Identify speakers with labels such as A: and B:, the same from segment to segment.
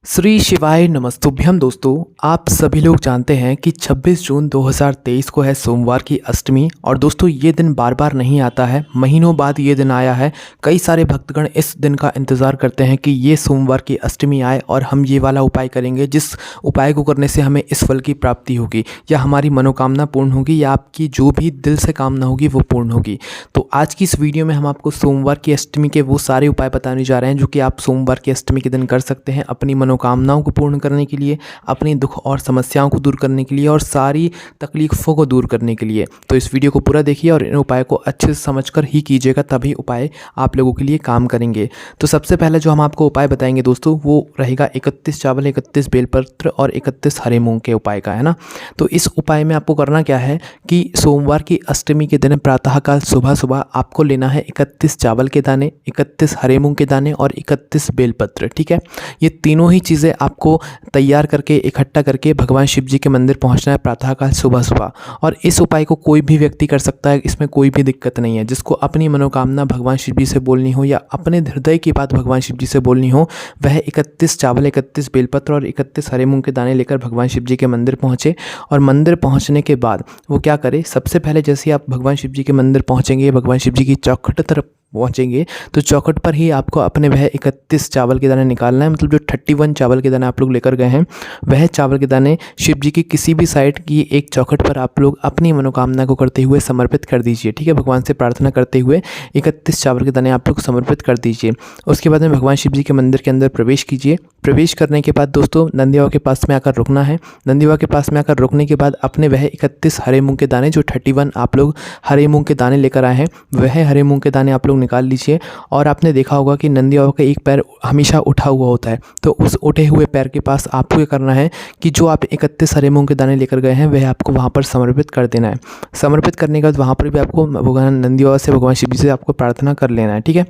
A: श्री शिवाय नमस्तुभ्यम। दोस्तों, आप सभी लोग जानते हैं कि 26 जून 2023 को है सोमवार की अष्टमी। और दोस्तों, ये दिन बार बार नहीं आता है, महीनों बाद ये दिन आया है। कई सारे भक्तगण इस दिन का इंतज़ार करते हैं कि ये सोमवार की अष्टमी आए और हम ये वाला उपाय करेंगे, जिस उपाय को करने से हमें इस फल की प्राप्ति होगी, या हमारी मनोकामना पूर्ण होगी, या आपकी जो भी दिल से कामना होगी वो पूर्ण होगी। तो आज की इस वीडियो में हम आपको सोमवार की अष्टमी के वो सारे उपाय बताने जा रहे हैं जो कि आप सोमवार की अष्टमी के दिन कर सकते हैं अपनी मनोकामनाओं को पूर्ण करने के लिए, अपनी दुख और समस्याओं को दूर करने के लिए और सारी तकलीफ़ों को दूर करने के लिए। तो इस वीडियो को पूरा देखिए और इन उपायों को अच्छे से समझकर ही कीजिएगा, तभी उपाय आप लोगों के लिए काम करेंगे। तो सबसे पहले जो हम आपको उपाय बताएंगे दोस्तों, वो रहेगा 31 चावल, 31 बेलपत्र और 31 हरे मूंग के उपाय का, है ना। तो इस उपाय में आपको करना क्या है कि सोमवार की अष्टमी के दिन प्रातःकाल सुबह सुबह आपको लेना है 31 चावल के दाने, 31 हरे मूंग के दाने और 31 बेलपत्र। ठीक है, ये तीनों ही चीज़ें आपको तैयार करके इकट्ठा करके भगवान शिव जी के मंदिर पहुंचना है प्रातःकाल सुबह सुबह। और इस उपाय को कोई भी व्यक्ति कर सकता है, इसमें कोई भी दिक्कत नहीं है। जिसको अपनी मनोकामना भगवान शिव जी से बोलनी हो या अपने हृदय की बात भगवान शिव जी से बोलनी हो, वह 31 चावल, 31 बेलपत्र और 31 हरे मूंग के दाने लेकर भगवान शिव जी के मंदिर पहुँचे। और मंदिर पहुँचने के बाद वो क्या करे, सबसे पहले जैसे आप भगवान शिव जी के मंदिर पहुँचेंगे, भगवान शिव जी की चौखट तरफ पहुँचेंगे, तो चौखट पर ही आपको अपने वह 31 चावल के दाने निकालना है। मतलब जो 31 चावल के दाने आप लोग लेकर गए हैं, वह चावल के दाने शिव जी की किसी भी साइड की एक चौखट पर आप लोग अपनी मनोकामना को करते हुए समर्पित कर दीजिए। ठीक है, भगवान से प्रार्थना करते हुए 31 चावल के दाने आप लोग समर्पित कर दीजिए। उसके बाद में भगवान शिव जी के मंदिर के अंदर प्रवेश कीजिए। प्रवेश करने के बाद दोस्तों, नंदी बाबा के पास में आकर रुकना है। नंदी बाबा के पास में आकर रुकने के बाद अपने वह 31 हरे मूंग के दाने, जो 31 आप लोग हरे मूंग के दाने लेकर आए हैं, वह हरे मूंग के दाने आप लोग निकाल लीजिए। और आपने देखा होगा कि नंदी बाबा का एक पैर हमेशा उठा हुआ होता है, तो उस उठे हुए पैर के पास आपको ये करना है कि जो आप 31 हरे मूंग के दाने लेकर गए हैं, वह आपको वहाँ पर समर्पित कर देना है। समर्पित करने के बाद वहाँ पर भी आपको भगवान नंदी बाबा से, भगवान शिव जी से आपको प्रार्थना कर लेना है। ठीक है,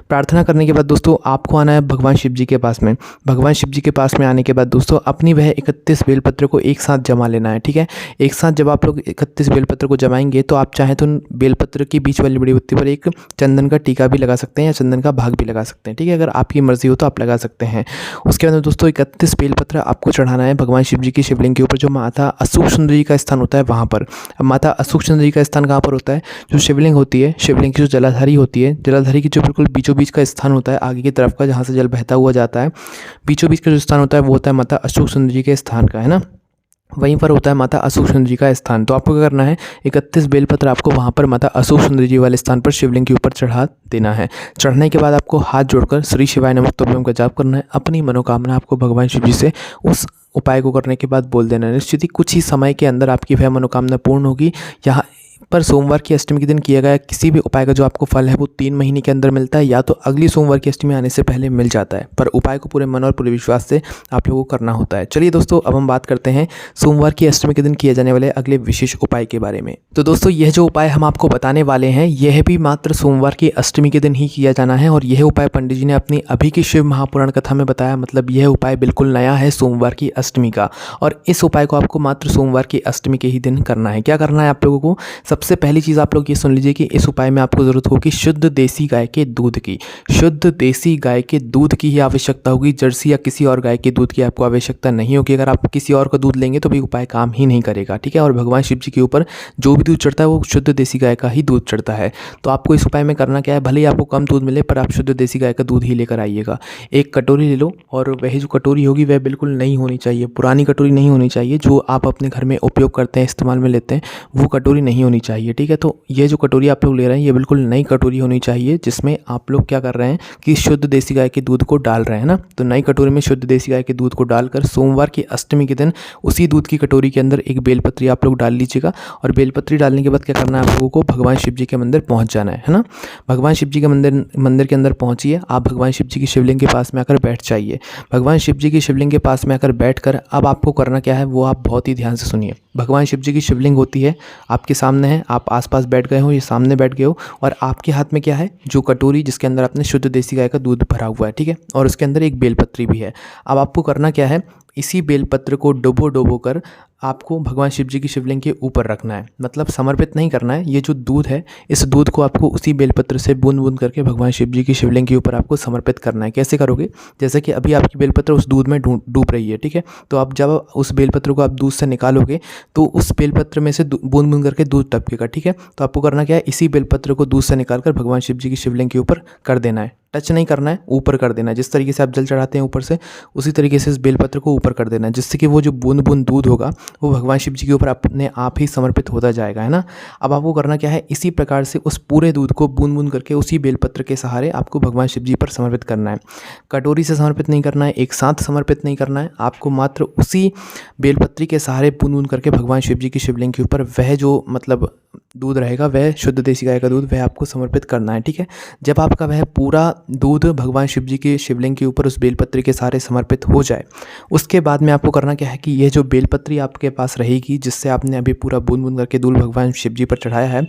A: प्रार्थना करने के बाद दोस्तों आपको आना है भगवान शिव जी के पास में। भगवान शिव जी के पास में आने के बाद दोस्तों अपनी वह 31 बेलपत्र को एक साथ जमा लेना है। ठीक है, एक साथ जब आप लोग 31 बेलपत्र को जमाएंगे, तो आप चाहें तो उन बेलपत्र की बीच वाली बड़ी बत्ती पर एक चंदन का टीका भी लगा सकते हैं या चंदन का भाग भी लगा सकते हैं। ठीक है, अगर आपकी मर्जी हो तो आप लगा सकते हैं। उसके बाद दोस्तों 31 बेलपत्र आपको चढ़ाना है भगवान शिव जी की शिवलिंग के ऊपर, जो माता अशोक सुंदरी का स्थान होता है वहाँ पर। अब माता अशोक सुंदरी का स्थान कहाँ पर होता है? जो शिवलिंग होती है, शिवलिंग की जो जलाधारी होती है, जलाधारी की जो बिल्कुल बीचों बीच का स्थान होता है, आगे की तरफ का, जहाँ से जल बहता हुआ जाता है, बीचों बीच का जो स्थान होता है वो होता है माता अशोक सुंदरी के स्थान का, है ना। वहीं पर होता है माता अशोक सुंदरी का स्थान। तो आपको क्या करना है, 31 बेलपत्र आपको वहाँ पर माता अशोक सुंदरी जी वाले स्थान पर शिवलिंग के ऊपर चढ़ा देना है। चढ़ने के बाद आपको हाथ जोड़कर श्री शिवाय नमस्तुभ्यम का जाप करना है। अपनी मनोकामना आपको भगवान शिव जी से उस उपाय को करने के बाद बोल देना है। निश्चित ही कुछ ही समय के अंदर आपकी वह मनोकामना पूर्ण होगी। यहाँ पर सोमवार की अष्टमी के दिन किया गया किसी भी उपाय का जो आपको फल है वो 3 महीने के अंदर मिलता है, या तो अगली सोमवार की अष्टमी आने से पहले मिल जाता है। पर उपाय को पूरे मन और पूरे विश्वास से आप लोगों को करना होता है। चलिए दोस्तों, अब हम बात करते हैं सोमवार की अष्टमी के दिन किए जाने वाले अगले विशेष उपाय के बारे में। तो दोस्तों, यह जो उपाय हम आपको बताने वाले हैं, यह भी मात्र सोमवार की अष्टमी के दिन ही किया जाना है। और यह उपाय पंडित जी ने अपनी अभी की शिव महापुराण कथा में बताया। मतलब यह उपाय बिल्कुल नया है सोमवार की अष्टमी का, और इस उपाय को आपको मात्र सोमवार की अष्टमी के ही दिन करना है। क्या करना है आप लोगों को? सबसे पहली चीज़ आप लोग ये सुन लीजिए कि इस उपाय में आपको ज़रूरत होगी शुद्ध देसी गाय के दूध की। शुद्ध देसी गाय के दूध की ही आवश्यकता होगी, जर्सी या किसी और गाय के दूध की आपको आवश्यकता नहीं होगी। अगर आप किसी और का दूध लेंगे तो भी उपाय काम ही नहीं करेगा। ठीक है, और भगवान शिव जी के ऊपर जो भी दूध चढ़ता है वो शुद्ध देसी गाय का ही दूध चढ़ता है। तो आपको इस उपाय में करना क्या है, भले ही आपको कम दूध मिले पर आप शुद्ध देसी गाय का दूध ही लेकर आइएगा। एक कटोरी ले लो, और वह जो कटोरी होगी वह बिल्कुल नई होनी चाहिए, पुरानी कटोरी नहीं होनी चाहिए। जो आप अपने घर में उपयोग करते हैं, इस्तेमाल में लेते हैं, वो कटोरी नहीं होनी चाहिए। ठीक है, तो ये जो कटोरी आप लोग ले रहे हैं ये बिल्कुल नई कटोरी होनी चाहिए, जिसमें आप लोग क्या कर रहे हैं कि शुद्ध देसी गाय के दूध को डाल रहे हैं ना। तो नई कटोरी में शुद्ध देसी गाय के दूध को डालकर सोमवार की अष्टमी के दिन उसी दूध की कटोरी के अंदर एक बेलपत्री आप लोग डाल लीजिएगा। और बेलपत्री डालने के बाद क्या करना है आप लोगों को, भगवान शिव जी के मंदिर पहुँच जाना है ना। भगवान शिव जी के मंदिर के अंदर पहुँचिए। आप भगवान शिव जी की शिवलिंग के पास में आकर बैठ जाइए। भगवान शिव जी की शिवलिंग के पास में आकर बैठ कर अब आपको करना क्या है वो आप बहुत ही ध्यान से सुनिए। भगवान शिव जी की शिवलिंग होती है आपके सामने है, आप आसपास बैठ गए हो, ये सामने बैठ गए हो, और आपके हाथ में क्या है, जो कटोरी जिसके अंदर आपने शुद्ध देसी गाय का दूध भरा हुआ है। ठीक है, और उसके अंदर एक बेलपत्री भी है। अब आपको करना क्या है, इसी बेलपत्र को डुबो कर आपको भगवान शिव जी की शिवलिंग के ऊपर रखना है, मतलब समर्पित नहीं करना है। ये जो दूध है, इस दूध को आपको उसी बेलपत्र से बूंद बूंद करके भगवान शिव जी की शिवलिंग के ऊपर आपको समर्पित करना है। कैसे करोगे? जैसे कि अभी आपकी बेलपत्र उस दूध में डूब रही है, ठीक है। तो आप जब उस बेलपत्र को आप दूध से निकालोगे तो उस बेलपत्र में से बूंद बूंद करके दूध टपकेगा, ठीक है। तो आपको करना क्या है, इसी बेलपत्र को दूध से निकाल कर भगवान शिव जी की शिवलिंग के ऊपर कर देना है। टच नहीं करना है, ऊपर कर देना है। जिस तरीके से आप जल चढ़ाते हैं ऊपर से, उसी तरीके से इस बेलपत्र को ऊपर कर देना है, जिससे कि वो जो बूंद बूंद दूध होगा वो भगवान शिव जी के ऊपर अपने आप ही समर्पित होता जाएगा, है ना। अब आपको करना क्या है, इसी प्रकार से उस पूरे दूध को बूंद बूंद करके उसी बेलपत्र के सहारे आपको भगवान शिव जी पर समर्पित करना है। कटोरी से समर्पित नहीं करना है, एक साथ समर्पित नहीं करना है, आपको मात्र उसी बेलपत्री के सहारे बूंद बूंद करके भगवान शिव जी की शिवलिंग के ऊपर वह जो मतलब दूध रहेगा, वह शुद्ध देसी गाय का दूध, वह आपको समर्पित करना है, ठीक है। जब आपका वह पूरा दूध भगवान शिव जी की शिवलिंग के ऊपर उस बेलपत्री के सहारे समर्पित हो जाए, उसके बाद में आपको करना क्या है कि यह जो बेलपत्री आपके पास रहेगी, जिससे आपने अभी पूरा बूंद बूंद करके दूध भगवान शिव जी पर चढ़ाया है,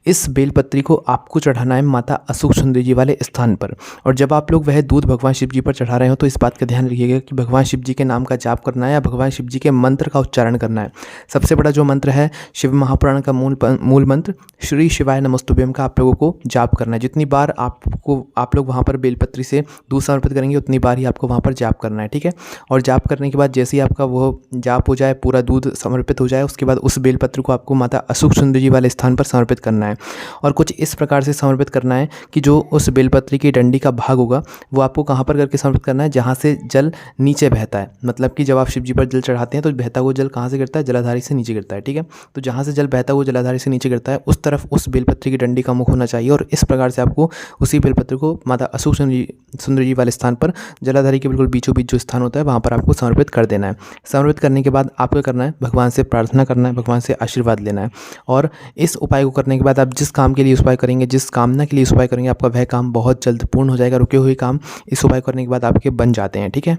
A: इस बेलपत्री को आपको चढ़ाना है माता अशोक सुंदरी जी वाले स्थान पर। और जब आप लोग वह दूध भगवान शिव जी पर चढ़ा रहे हो तो इस बात का ध्यान रखिएगा कि भगवान शिव जी के नाम का जाप करना है या भगवान शिव जी के मंत्र का उच्चारण करना है। सबसे बड़ा जो मंत्र है शिव महापुराण का मूल मंत्र श्री शिवाय नमस्तुभ्यम का आप लोगों को जाप करना है। जितनी बार आप लोग वहाँ पर बेलपत्री से दूध समर्पित करेंगे उतनी बार ही आपको वहाँ पर जाप करना है, ठीक है। और जाप करने के बाद जैसे ही आपका वो जाप हो जाए, पूरा दूध समर्पित हो जाए, उसके बाद उस बेलपत्र को आपको माता अशोक सुंदरी जी वाले स्थान पर समर्पित करना है। और कुछ इस प्रकार से समर्पित करना है कि जो उस बेलपत्री की डंडी का भाग होगा वो आपको कहाँ पर करके समर्पित करना है, जहाँ से जल नीचे बहता है। मतलब कि जब आप शिव जी पर जल चढ़ाते हैं तो बहता हुआ जल कहाँ से गिरता है, जलाधारी से नीचे गिरता है, ठीक है। तो जहाँ से जल बहता हुआ जलाधारी से नीचे गिरता है उस तरफ उस बेलपत्री की डंडी का मुख होना चाहिए। और इस प्रकार से आपको उसी बेलपत्र को माता अशोक सुंदरी जी वाले स्थान पर, जलाधारी के बिल्कुल बीचों बीच जो स्थान होता है वहाँ पर आपको समर्पित कर देना है। समर्पित करने के बाद आपको करना है, भगवान से प्रार्थना करना है, भगवान से आशीर्वाद लेना है। और इस उपाय को करने के बाद आप जिस काम के लिए इस उपाय करेंगे, जिस कामना के लिए इस उपाय करेंगे, आपका वह काम बहुत जल्द पूर्ण हो जाएगा। रुके हुए काम इस उपाय करने के बाद आपके बन जाते हैं, ठीक है।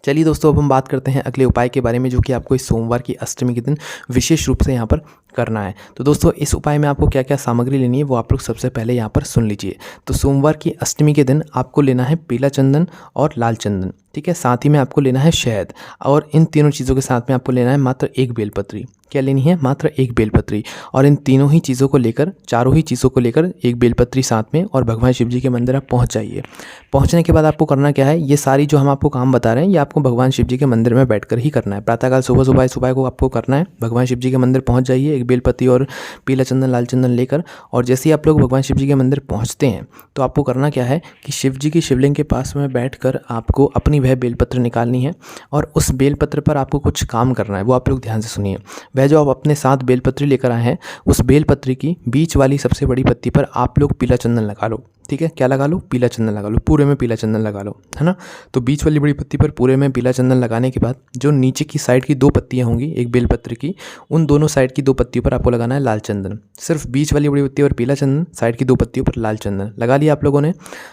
A: चलिए दोस्तों, अब हम बात करते हैं अगले उपाय के बारे में, जो कि आपको इस सोमवार की अष्टमी के दिन विशेष रूप से यहाँ पर करना है। तो दोस्तों, इस उपाय में आपको क्या क्या सामग्री लेनी है वो आप लोग सबसे पहले यहाँ पर सुन लीजिए। तो सोमवार की अष्टमी के दिन आपको लेना है पीला चंदन और लाल चंदन, ठीक है। साथ ही में आपको लेना है शहद, और इन तीनों चीज़ों के साथ में आपको लेना है मात्र एक बेलपत्री। क्या लेनी है? मात्र एक बेलपत्री। और इन तीनों ही चीज़ों को लेकर, चारों ही चीज़ों को लेकर एक बेलपत्री साथ में, और भगवान शिव जी के मंदिर आप पहुँच जाइए। पहुँचने के बाद आपको करना क्या है, ये सारी जो हम आपको काम बता रहे हैं ये आपको भगवान शिव जी के मंदिर में बैठकर ही करना है। प्रातःकाल सुबह को आपको करना है। भगवान शिव जी के मंदिर पहुँच जाइए एक बेलपत्री और पीला चंदन लाल चंदन लेकर। और जैसे ही आप लोग भगवान शिव जी के मंदिर पहुँचते हैं तो आपको करना क्या है कि शिव जी की शिवलिंग के पास में बैठकर आपको अपनी वह बेलपत्र निकालनी है, और उस बेलपत्र पर आपको कुछ काम करना है। वो आप लोग ध्यान से सुनिए। वह जो आप अपने साथ बेलपत्री लेकर आए हैं, उस बेलपत्री की बीच वाली सबसे बड़ी पत्ती पर आप लोग पीला चंदन लगा लो, ठीक है। क्या लगा लो? पीला चंदन लगा लो, पूरे में पीला चंदन लगा लो, है ना। तो बीच वाली बड़ी पत्ती पर पूरे में पीला चंदन लगाने के बाद जो नीचे की साइड की दो पत्तियां होंगी एक बेलपत्र की, उन दोनों साइड की दो पत्तियों पर आपको लगाना है लाल चंदन। सिर्फ बीच वाली बड़ी पत्ती पर पीला चंदन, साइड की दो पत्तियों पर लाल चंदन लगा लिया आप लोगों ने।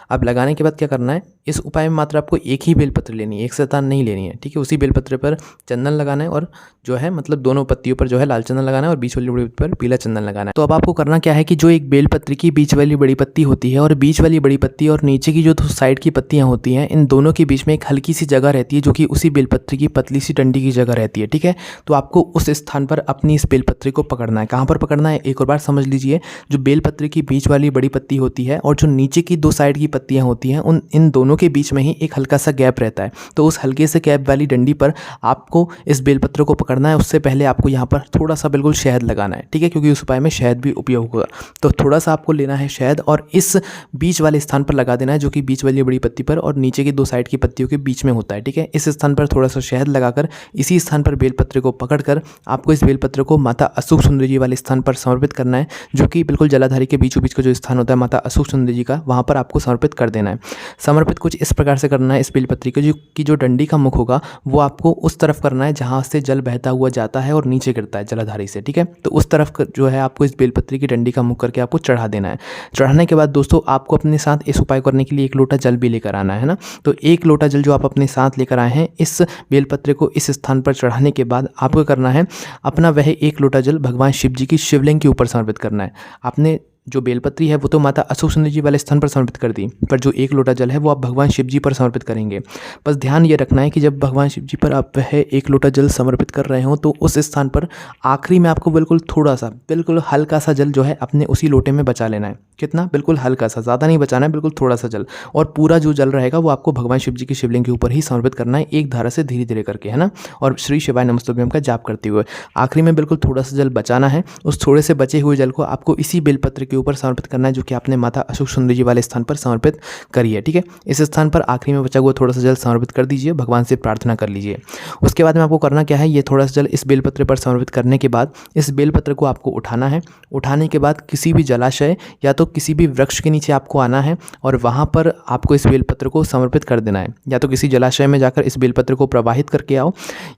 A: अब लगाने के बाद क्या करना है, इस उपाय में मात्र आपको एक ही बेलपत्र लेनी है, एक शैतान नहीं लेनी है, ठीक है। उसी बेलपत्र पर चंदन लगाना है, और जो है मतलब दोनों पत्तियों पर जो है लाल चंदन लगाना है, और बीच वाली बड़ी पत्ती पर पीला चंदन लगाना है। तो अब आपको करना क्या है कि जो एक बेलपत्र की बीच वाली बड़ी पत्ती होती है, और बीच वाली बड़ी पत्ती और नीचे की जो साइड की पत्तियां होती हैं, इन दोनों के बीच में एक हल्की सी जगह रहती है जो कि उसी बेलपत्री की पतली सी डंडी की जगह रहती है, ठीक है। तो आपको उस स्थान पर अपनी इस बेलपत्री को पकड़ना है। कहाँ पर पकड़ना है, एक और बार समझ लीजिए। जो बेलपत्री की बीच वाली बड़ी पत्ती होती है और जो नीचे की दो साइड की पत्तियां होती हैं, इन दोनों के बीच में ही एक हल्का सा गैप रहता है। तो उस हल्के से गैप वाली डंडी पर आपको इस बेलपत्र को पकड़ना है। उससे पहले आपको यहाँ पर थोड़ा सा बिल्कुल शहद लगाना है, ठीक है, क्योंकि उस उपाय में शहद भी उपयोग होगा। तो थोड़ा सा आपको लेना है शहद, और इस बीच वाले स्थान पर लगा देना है, जो कि बीच वाली बड़ी पत्ती पर और नीचे की दो साइड की पत्तियों के बीच में होता है, ठीक है। इस स्थान पर थोड़ा सा शहद लगाकर इसी स्थान पर बेलपत्र को पकड़कर आपको इस बेलपत्र को माता अशोक सुंदरी जी वाले स्थान पर समर्पित करना है, जो कि बिल्कुल जलाधारी के बीचों बीच का जो स्थान होता है माता अशोक सुंदरी जी का, वहाँ पर आपको समर्पित कर देना है। समर्पित कुछ इस प्रकार से करना है, इस बेलपत्री की जो डंडी का मुख होगा वो आपको उस तरफ करना है जहाँ से जल बहता हुआ जाता है और नीचे गिरता है जलाधारी से, ठीक है। तो उस तरफ जो है आपको इस बेलपत्री की डंडी का मुख करके आपको चढ़ा देना है। चढ़ाने के बाद दोस्तों आपको अपने साथ इस उपाय करने के लिए एक लोटा जल भी लेकर आना है ना। तो एक लोटा जल जो आप अपने साथ लेकर आए हैं, इस बेलपत्र को इस स्थान पर चढ़ाने के बाद आपको करना है अपना वह एक लोटा जल भगवान शिव जी की शिवलिंग के ऊपर समर्पित करना है। आपने जो बेलपत्री है वो तो माता अशोक सुंदरी जी वाले स्थान पर समर्पित कर दी, पर जो 1 लोटा जल है वो आप भगवान शिव जी पर समर्पित करेंगे। बस ध्यान ये रखना है कि जब भगवान शिव जी पर आप वह 1 लोटा जल समर्पित कर रहे हो तो उस स्थान पर आखिरी में आपको बिल्कुल थोड़ा सा, बिल्कुल हल्का सा जल जो है अपने उसी लोटे में बचा लेना है। कितना? बिल्कुल हल्का सा, ज़्यादा नहीं बचाना है, बिल्कुल थोड़ा सा जल। और पूरा जो जल रहेगा वो आपको भगवान शिव जी के शिवलिंग के ऊपर ही समर्पित करना है, एक धारा से धीरे धीरे करके, है ना। और श्री शिवाय नमस्तुभ्यम का जाप करते हुए आखिरी में बिल्कुल थोड़ा सा जल बचाना है। उस थोड़े से बचे हुए जल को आपको इसी बेलपत्र के ऊपर समर्पित करना है जो कि आपने माता अशोक सुंदरी जी वाले स्थान पर समर्पित करी है। ठीक है, इस स्थान पर आखिरी में बचा हुआ थोड़ा सा जल समर्पित कर दीजिए, भगवान से प्रार्थना कर लीजिए। उसके बाद में आपको करना क्या है, ये थोड़ा सा जल इस बेलपत्र पर समर्पित करने के बाद इस बेलपत्र को आपको उठाना है। उठाने के बाद किसी भी जलाशय या तो किसी भी वृक्ष के नीचे आपको आना है और वहाँ पर आपको इस बेलपत्र को समर्पित कर देना है। या तो किसी जलाशय में जाकर इस बेलपत्र को प्रवाहित करके आओ,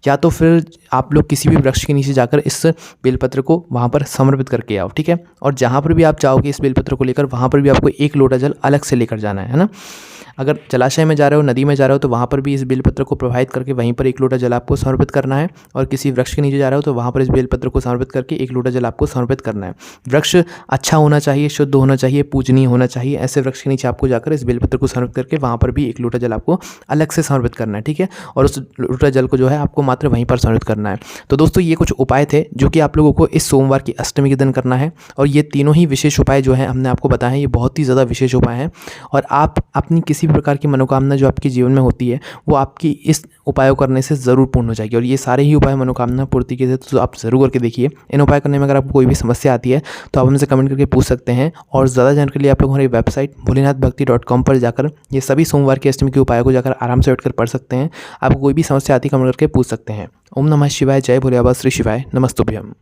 A: या तो फिर आप लोग किसी भी वृक्ष के नीचे जाकर इस बेलपत्र को वहाँ पर समर्पित करके आओ। ठीक है, और जहाँ पर भी आप जाओगे इस बेलपत्र को लेकर, वहाँ पर भी आपको 1 लोटा जल अलग से लेकर जाना है ना। अगर जलाशय में जा रहे हो, नदी में जा रहे हो, तो वहाँ पर भी इस बेलपत्र को प्रवाहित करके वहीं पर 1 लोटा जल आपको समर्पित करना है। और किसी वृक्ष के नीचे जा रहे हो तो वहाँ पर इस बेलपत्र को समर्पित करके 1 लोटा जल आपको समर्पित करना है। वृक्ष अच्छा होना चाहिए, शुद्ध होना चाहिए, पूजनीय होना चाहिए। ऐसे वृक्ष के नीचे आपको जाकर इस बेलपत्र को समर्पित करके वहाँ पर भी 1 लोटा जल आपको अलग से समर्पित करना है। ठीक है, और उस लोटा जल को जो है आपको मात्र वहीं पर समर्पित करना है। तो दोस्तों ये कुछ उपाय थे जो कि आप लोगों को इस सोमवार की अष्टमी के दिन करना है। और ये तीनों ही विशेष उपाय जो है हमने आपको बताए हैं, ये बहुत ही ज़्यादा विशेष उपाय हैं। और आप अपनी किसी भी प्रकार की मनोकामना जो आपके जीवन में होती है वो आपकी इस उपायों करने से ज़रूर पूर्ण हो जाएगी। और ये सारे ही उपाय मनोकामना पूर्ति के थे, तो आप ज़रूर करके देखिए। इन उपाय करने में अगर आपको कोई भी समस्या आती है तो आप हमसे कमेंट करके पूछ सकते हैं। और ज़्यादा जानकारी के लिए आप लोग हमारी वेबसाइट भोलेनाथभक्ति.com पर जाकर ये सभी सोमवार की अष्टमी के उपायों को जाकर आराम से बैठकर पढ़ सकते हैं। आपको कोई भी समस्या आती है कमेंट करके पूछ सकते हैं। ओम नमः शिवाय, जय भोले बाबा, श्री शिवाय नमस्तुभ्यम।